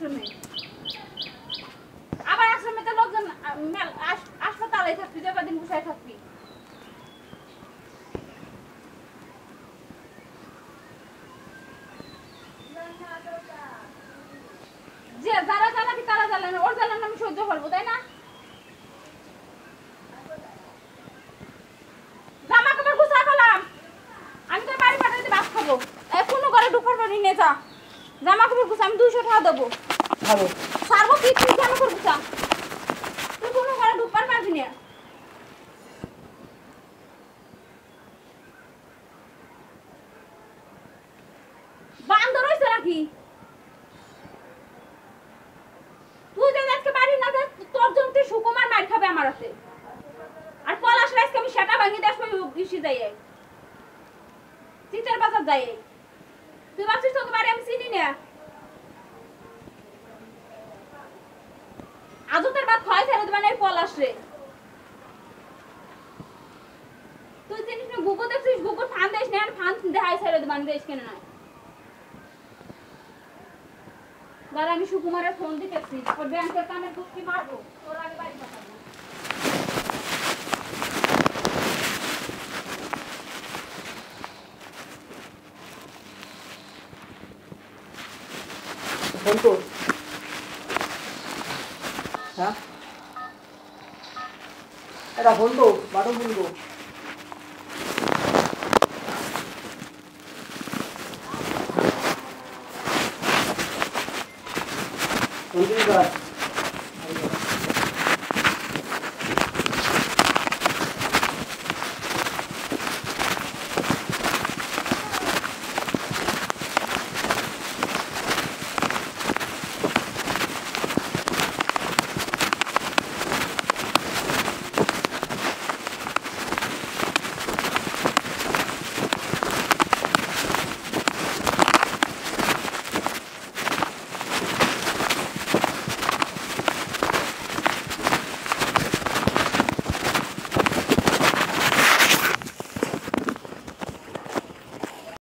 আশ্রমে আবার আশ্রমে তো লোকজন হাসপাতালে থাকবি যে কদিন বসে থাকবি যে যারা জ্বালাবি তারা জ্বালানো ওর জ্বালানো আমি সহ্য করবো তাই না জামা কাপড় গুছা ফেলাম আমি তোর বাড়ি পাঠাইতে বাস খাবো কোনো ঘরে ঢুকার পারি নে যা জামা কাপড় গুছা আমি 200 টাকা দেবো সারবো কি তুই জামা কাপড় গুছা তুই কোনো ঘরে ঢুকবার পারবি না বান্দর হইছে নাকি তুই যে আজকে বাড়ি না যা তোর জন্য তুই সুকুমার মার খাবে আমার হাতে আর পলাশ রাইসকে আমি সেটা ভাঙি দেশ বেশি যাই চিটার বাজার যাই তুই ভাবছিস তোকে বাড়ি আমি চিনি না আজকের বাদ খাই ছেড়ে দেবেন এই পলাশ রে তুই চিনিস না গুগো দেখছিস গুগো ফান দেশ না আর ফান দেখাই ছেড়ে দেবেন দেশ কেন না দাঁড়া আমি সুকুমারের ফোন দিতেছি ওর ব্যাংকের কামের কুস্তি মারবো তোর আগে বাড়ি পাঠাবো ফোন তো হ্যাঁ এটা ফোন তো বাটন ফোন তো ফোন দিন